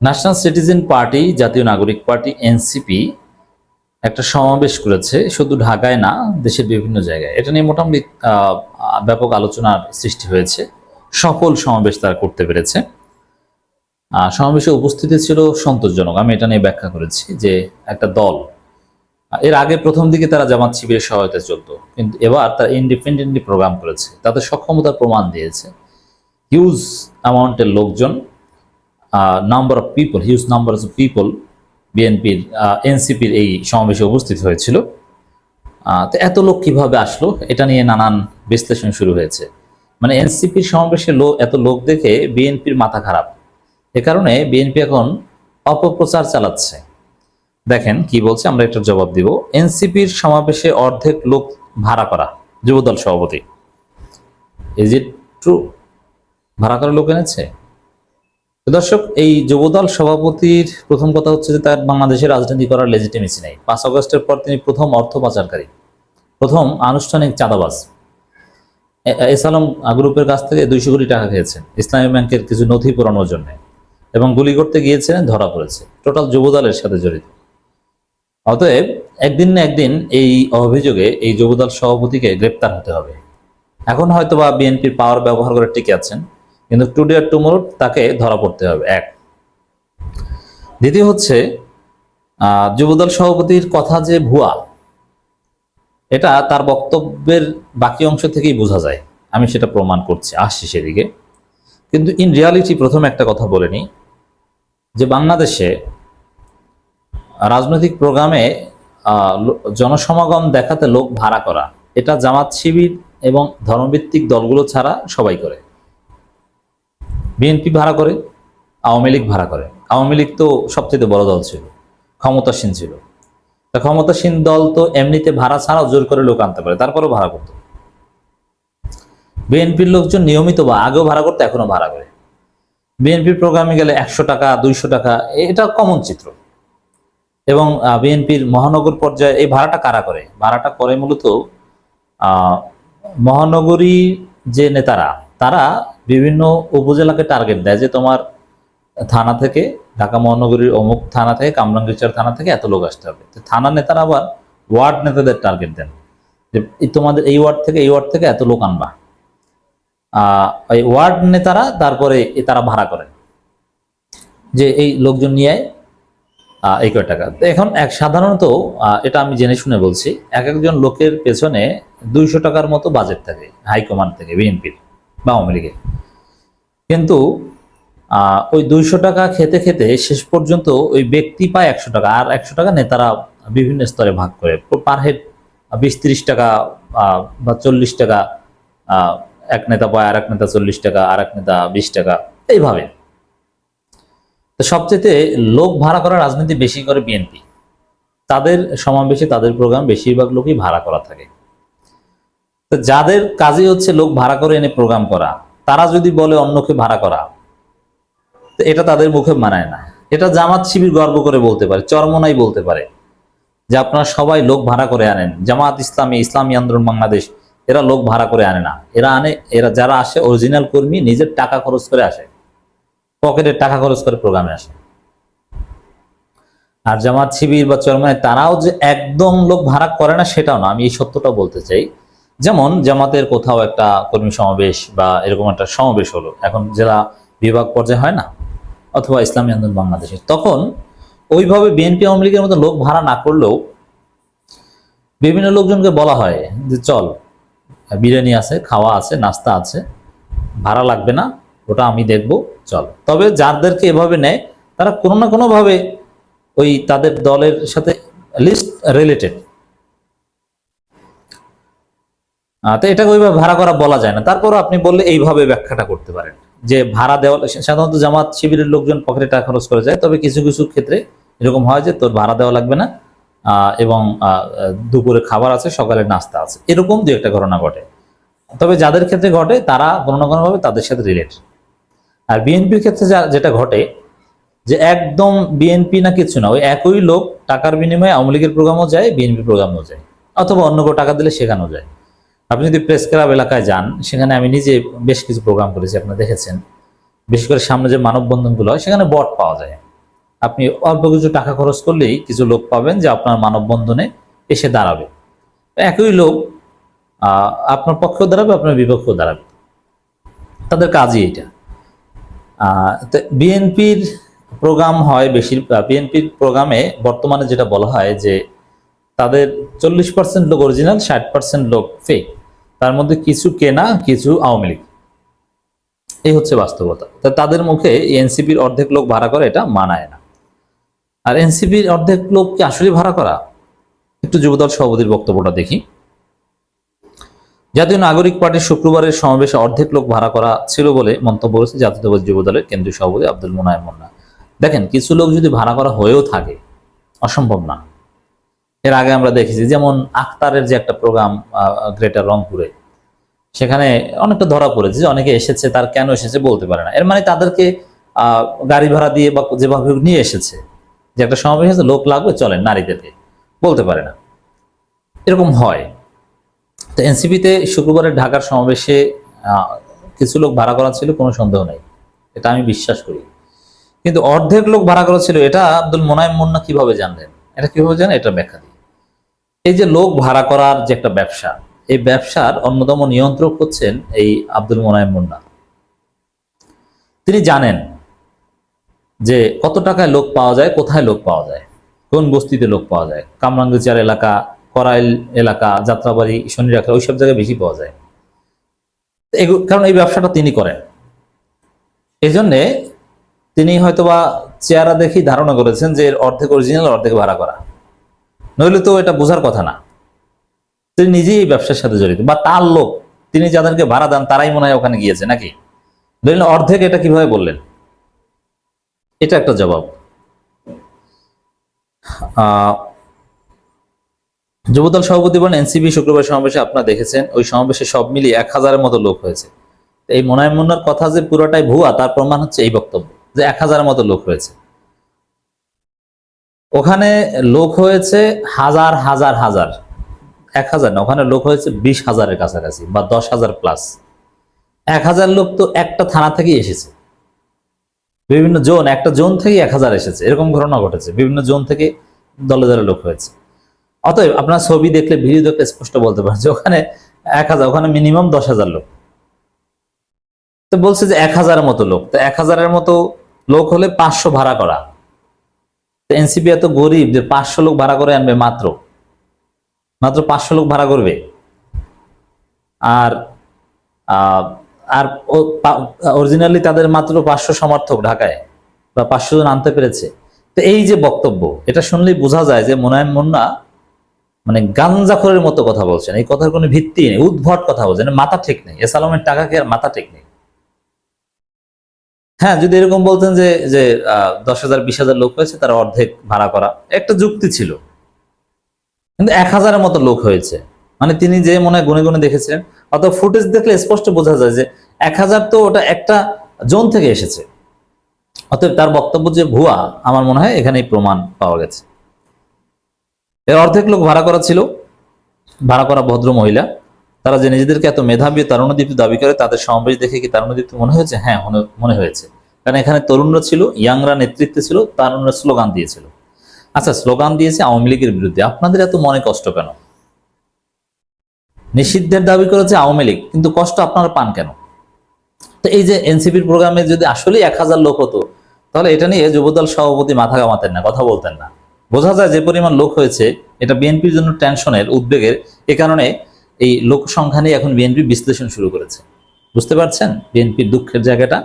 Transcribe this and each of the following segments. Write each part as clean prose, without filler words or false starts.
National citizen party, জাতীয় নাগরিক party NCP একটা সমাবেশ করেছে, শুধু ঢাকায় না, দেশের বিভিন্ন জায়গায়। এটা নিয়ে মোটামুটি ব্যাপক আলোচনার সৃষ্টি হয়েছে। সফল সমাবেশ তারা করতে পেরেছে। সমাবেশে উপস্থিতি ছিল সন্তোষজনক। আমি এটা নিয়ে ব্যাখ্যা করেছি যে একটা দল, এর আগে প্রথম দিকে তারা জামাত শিবিরের সহায়তায় চলতো, কিন্তু এবার তারা ইন্ডিপেন্ডেন্টলি প্রোগ্রাম করেছে, তাদের সক্ষমতার প্রমাণ দিয়েছে। হিউজ অ্যামাউন্টের লোকজন, number of people, huge number of people বিএনপির এনসিপির এই সমাবেশে উপস্থিত হয়েছিল। তো এত লোক কিভাবে আসলো, এটা নিয়ে নানান বিশ্লেষণ শুরু হয়েছে। মানে এনসিপির সমাবেশে এত লোক দেখে বিএনপির মাথা খারাপ। এ কারণে বিএনপি এখন অপপ্রচার চালাচ্ছে। দেখেন কি বলছে, আমরা এটার জবাব দিব। এনসিপির সমাবেশে অর্ধেক লোক ভাড়া করা, যুবদল সভাপতি। Is it true? ভাড়া করা লোক এনেছে? দর্শক, এই যুবদল সভাপতির প্রথম কথা হচ্ছে যে তার বাংলাদেশের রাজনীতি করার লেজিটিমেসি নেই। 5 আগস্টের পর তিনি প্রথম অর্থ পাচারকারী, প্রথম আনুষ্ঠানিক চাঁদাবাজ। এসালম গ্রুপের কাছ থেকে 200 কোটি টাকা খেয়েছেন ইসলামী ব্যাংকের কিছু নথি পুরানোর জন্য, এবং গুলি করতে গিয়েছিলেন, ধরা পড়েছে। টোটাল যুবদলের সাথে জড়িত। অতএব একদিন না একদিন এই অভিযোগে এই যুবদল সভাপতিকে গ্রেপ্তার হতে হবে। এখন হয়তো বা বিএনপির পাওয়ার ব্যবহার করে টিকে আছেন, কিন্তু টুডে আর টুমোরো তাকে ধরা পড়তে হবে। এক। দ্বিতীয় হচ্ছে, যুবদল সভাপতির কথা যে ভুয়া, এটা তার বক্তব্যের বাকি অংশ থেকেই বোঝা যায়। আমি সেটা প্রমাণ করছি, আসছি সেদিকে। কিন্তু ইন রিয়ালিটি প্রথম একটা কথা বলে নিই, যে বাংলাদেশে রাজনৈতিক প্রোগ্রামে জনসমাগম দেখাতে লোক ভাড়া করা, এটা জামাত শিবির এবং ধর্মভিত্তিক দলগুলো ছাড়া সবাই করে। বিএনপি ভাড়া করে, আওয়ামী লীগ ভাড়া করে। আওয়ামী লীগ তো সবচেয়ে বড় দল ছিল, ক্ষমতাসীন ছিল। তা ক্ষমতাসীন দল তো এমনিতে ভাড়া ছাড়াও জোর করে লোক আনতে পারে, তারপরেও ভাড়া করত। বিএনপির লোকজন নিয়মিত বা আগেও ভাড়া করতে, এখনো ভাড়া করে। বিএনপির প্রোগ্রামে গেলে 100 টাকা 200 টাকা, এটা কমন চিত্র। এবং বিএনপির মহানগর পর্যায়ে এই ভাড়াটা কারা করে? ভাড়াটা করে মূলত মহানগরী যে নেতারা, তারা বিভিন্ন উপজেলাকে টার্গেট দেয় যে তোমার থানা থেকে, ঢাকা মহানগরীর অমুক থানা থেকে, কামরাঙ্গীরচর থানা থেকে এত লোক আসতে হবে। থানা নেতারা আবার ওয়ার্ড নেতাদের টার্গেট দেন যে তোমাদের এই ওয়ার্ড থেকে এই ওয়ার্ড থেকে এত লোক আনবা। এই ওয়ার্ড নেতারা তারপরে তারা ভাড়া করেন যে এই লোকজন নিয়ে এই কয় টাকা। এখন সাধারণত এটা আমি জেনে শুনে বলছি, একজন লোকের পেছনে 200 টাকার মতো বাজেট থাকে হাইকমান্ড থেকে, বিএনপির বা আওয়ামী লীগের। কিন্তু ওই 200 টাকা খেতে খেতে শেষ পর্যন্ত ওই ব্যক্তি পায় 100 টাকা, আর 100 টাকা নেতারা বিভিন্ন স্তরে ভাগ করে। পার হেড 20-30 টাকা বা 40 টাকা এক নেতা পায়, আর এক নেতা 40 টাকা, আর এক নেতা 20 টাকা, এইভাবে। তো সবচেয়ে লোক ভাড়া করা রাজনীতি বেশি করে বিএনপি। তাদের সমাবেশে, তাদের প্রোগ্রাম বেশিরভাগ লোকই ভাড়া করা থাকে। তো যাদের কাজই হচ্ছে লোক ভাড়া করে এনে প্রোগ্রাম করা, তারা যদি বলে অন্যকে ভাড়া করা, তো এটা তাদের মুখে মানায় না। এটা জামাত শিবির গর্ব করে বলতে পারে, চরমনাই বলতে পারে যে আপনারা সবাই লোক ভাড়া করে আনেন। জামাত ইসলামী, ইসলামী আন্দোলন বাংলাদেশ, এরা লোক ভাড়া করে আনে না। এরা যারা আসে অরিজিনাল কর্মী, নিজের টাকা খরচ করে আসে, পকেটের টাকা খরচ করে প্রোগ্রামে আসে। আর জামাত শিবির বা চরমনাই, তারাও যে একদম লোক ভাড়া করে না সেটাও না। আমি এই সত্যটা বলতে চাই। যেমন জামাতের কোথাও একটা কর্মী সমাবেশ বা এরকম একটা সমাবেশ হলো, এখন জেলা বিভাগ পর্যায়ে হয় না, অথবা ইসলামী আন্দোলন বাংলাদেশে, তখন ওইভাবে বিএনপি আওয়ামী লীগের মতো লোক ভাড়া না করলেও বিভিন্ন লোকজনকে বলা হয় যে চল, বিরিয়ানি আছে, খাওয়া আছে, নাস্তা আছে, ভাড়া লাগবে না, ওটা আমি দেখবো, চল। তবে যাদেরকে এভাবে নেয় তারা কোনো না কোনো ভাবে ওই তাদের দলের সাথে লিস্ট রিলেটেড। তো এটাকে ওইভাবে ভাড়া করা বলা যায় না। তারপরও আপনি বললে এইভাবে ব্যাখ্যাটা করতে পারেন যে ভাড়া দেওয়া। সাধারণত জামাত শিবিরের লোকজন পকেটে টাকা খরচ করে যায়, তবে কিছু কিছু ক্ষেত্রে এরকম হয় যে তোর ভাড়া দেওয়া লাগবে না, এবং দুপুরে খাবার আছে, সকালে নাস্তা আছে, এরকম দু একটা ঘটনা ঘটে। তবে যাদের ক্ষেত্রে ঘটে তারা কোনো না কোনোভাবে তাদের সাথে রিলেটেড। আর বিএনপির ক্ষেত্রে যেটা ঘটে, যে একদম বিএনপি না কিছু না, ওই একই লোক টাকার বিনিময়ে আওয়ামী লীগের প্রোগ্রামও যায়, বিএনপি প্রোগ্রামও যায়, অথবা অন্য কেউ টাকা দিলে সেখানেও যায়। আপনি যদি প্রেস ক্লাব এলাকায় যান, সেখানে আমি নিজে বেশ কিছু প্রোগ্রাম করেছি, আপনারা দেখেছেন। বিশেষ করে সামনে যে মানববন্ধনগুলো হয়, সেখানে বট পাওয়া যায়। আপনি অল্প কিছু টাকা খরচ করলেই কিছু লোক পাবেন যে আপনার মানববন্ধনে এসে দাঁড়াবে। একই লোক আপনার পক্ষেও দাঁড়াবে, আপনার বিপক্ষেও দাঁড়াবে, তাদের কাজই এটা। বিএনপির প্রোগ্রাম হয় বিএনপির প্রোগ্রামে বর্তমানে যেটা বলা হয় যে তাদের 40% লোক অরিজিনাল, 60% লোক ফেক, তার মধ্যে কিছু কেনা, কিছু আওয়ামী লীগ। এই হচ্ছে বাস্তবতা। তাদের মুখে এনসিপির অর্ধেক লোক ভাড়া করে, এটা মানায় না। আর এনসিপির অর্ধেক লোক কি আসলে ভাড়া করা? একটু যুবদল সভাপতির বক্তব্যটা দেখি। জাতীয় নাগরিক পার্টির শুক্রবারের সমাবেশে অর্ধেক লোক ভাড়া করা ছিল বলে মন্তব্য করেছে জাতীয়তাবাদী যুবদলের কেন্দ্রীয় সভাপতি আব্দুল মোনায়েম মুন্না। দেখেন, কিছু লোক যদি ভাড়া করা হয়েও থাকে, অসম্ভব না। এর আগে আমরা দেখেছি, যেমন আখতারের যে একটা প্রোগ্রাম গ্রেটার রংপুরে, সেখানে অনেকটা ধরা পড়েছে যে অনেকে এসেছে, তার কেন এসেছে বলতে পারে না। এর মানে তাদেরকে গাড়ি ভাড়া দিয়ে বা যেভাবে নিয়ে এসেছে, যে একটা সমাবেশ আছে, লোক লাগবে, চলেন, নারীদেরকে বলতে পারে না, এরকম হয়। তো এনসিপিতে শুক্রবারের ঢাকার সমাবেশে কিছু লোক ভাড়া করা ছিল, কোনো সন্দেহ নেই, এটা আমি বিশ্বাস করি। কিন্তু অর্ধেক লোক ভাড়া করা ছিল, এটা আব্দুল মোনায়েম মুন্না কিভাবে জানলেন? এটা কিভাবে জানেন? এটা ব্যাখ্যা দিই। এই যে লোক ভাড়া করার যে একটা ব্যবসা, এই ব্যবসার অন্যতম নিয়ন্ত্রক হচ্ছেন এই আব্দুল মোনায়েম মুন্না। তিনি জানেন যে কত টাকায় লোক পাওয়া যায়, কোথায় লোক পাওয়া যায়, কোন বস্তিতে লোক পাওয়া যায়। কামরাঙ্গীরচর এলাকা, করাইল এলাকা, যাত্রাবাড়ি, শনিরাখা, ওইসব জায়গায় বেশি পাওয়া যায়। কারণ এই ব্যবসাটা তিনি করেন, এই জন্যে তিনি হয়তোবা চেহারা দেখি ধারণা করেছেন যে এর অর্ধেক অরিজিনাল, অর্ধেক ভাড়া করা, নইলে তো এটা বোঝার কথা না। তিনি নিজেই এই ব্যবসার সাথে জড়িত, বা তার লোক, তিনি যাদেরকে ভাড়া দেন তারাই মনে হয় ওখানে গিয়েছে নাকি? নইলে অর্ধেক এটা কিভাবে বললেন? এটা একটা জবাব। যুবদল সভাপতি বলেন, এনসিপি শুক্রবার সমাবেশে আপনারা দেখেছেন, ওই সমাবেশে সব মিলিয়ে 1000-এর মতো লোক হয়েছে। এই মোনায়েম মুন্নার কথা যে পুরোটাই ভুয়া, তার প্রমাণ হচ্ছে এই বক্তব্য যে 1000-এর মতো লোক হয়েছে। ওখানে লোক হয়েছে হাজার হাজার হাজার, 1000 না, ওখানে লোক হয়েছে 20,000-এর কাছাকাছি, বা 10,000 প্লাস। 1000 লোক তো একটা থানা থেকেই এসেছে, বিভিন্ন জোন, একটা জোন থেকে 1000 এসেছে, এরকম ঘটনা ঘটেছে। বিভিন্ন জোন থেকে দলে দলে লোক হয়েছে। অতএব আপনার ছবি দেখলে, ভিডিও দেখলে স্পষ্ট বলতে পারেন যে ওখানে 1000, ওখানে মিনিমাম 10,000 লোক। তো বলছে যে 1000-এর মতো লোক, তো 1000-এর মতো লোক হলে 500 ভাড়া করা। এনসিপি এত গরিব যে 500 লোক ভাড়া করে আনবে, মাত্র 500 লোক ভাড়া করবে। আর আর অরিজিনালি তাদের মাত্র 500 সমর্থক ঢাকায়, বা 500 জন আনতে পেরেছে। তো এই যে বক্তব্য, এটা শুনলেই বোঝা যায় যে মোনায়েম মুন্না মানে গাঞ্জাখোরের মতো কথা বলছেন। এই কথার কোনো ভিত্তি নেই, উদ্ভট কথা বলছেন, মাথা ঠিক নেই। এসালামের টাকা কি আর মাথা ঠিক নেই? হ্যাঁ, যদি এরকম বলতেন যে যে 10,000 20,000 লোক হয়েছে, তারা অর্ধেক ভাড়া করা, একটা যুক্তি ছিল। কিন্তু 1000-এর মতো লোক হয়েছে, মানে তিনি যে মনে হয় গুনে গুনে দেখেছিলেন, অত ফুটেজ দেখলে স্পষ্ট বোঝা যায় যে 1000 তো ওটা একটা জোন থেকে এসেছে। অতএব তার বক্তব্য যে ভুয়া, আমার মনে হয় এখানেই প্রমাণ পাওয়া গেছে। এর অর্ধেক লোক ভাড়া করা ছিল, ভাড়া করা ভদ্র মহিলা। তারা যে নিজেদেরকে এত মেধাবী, তারুণ্যদীপ্ত দাবি করে, তাদের সমাবেশ দেখে কি তারুণ্যদীপ্ত মনে হয়েছে? হ্যাঁ, মনে হয়েছে। কারণ এখানে তরুণরা ছিল, ইয়াংরা নেতৃত্বে ছিল, তারুণরা স্লোগান দিয়েছিল। আচ্ছা, স্লোগান দিয়েছে আওয়ামী লীগের বিরুদ্ধে, আপনাদের এত মনে কষ্ট কেন? নিষিদ্ধের দাবি করেছে আওয়ামী লীগ, কিন্তু কষ্ট আপনারা পান কেন? তো এই যে এনসিপির প্রোগ্রামে যদি আসলে 1000 লোক হতো, তাহলে এটা নিয়ে যুবদল সভাপতি মাথা ঘামাতেন না, কথা বলতেন না। বোঝা যায় যে পরিমাণ লোক হয়েছে, এটা বিএনপির জন্য টেনশনের, উদ্বেগের। এ কারণে এই লোক সংখ্যা নিয়ে এখন বিএনপি বিশ্লেষণ শুরু করেছে। বুঝতে পারছেন বিএনপির দুঃখের জায়গাটা?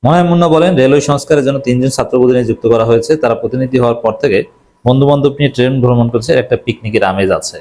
মোনায়েম মুন্না বলেন, রেলওয়ে সংস্কারের জন্য 3 জন ছাত্র প্রতিনিধি যুক্ত করা হয়েছে। তারা প্রতিনিধি হওয়ার পর থেকে বন্ধু বান্ধব নিয়ে ট্রেন ভ্রমণ করছে, একটা পিকনিকের আমেজ আছে।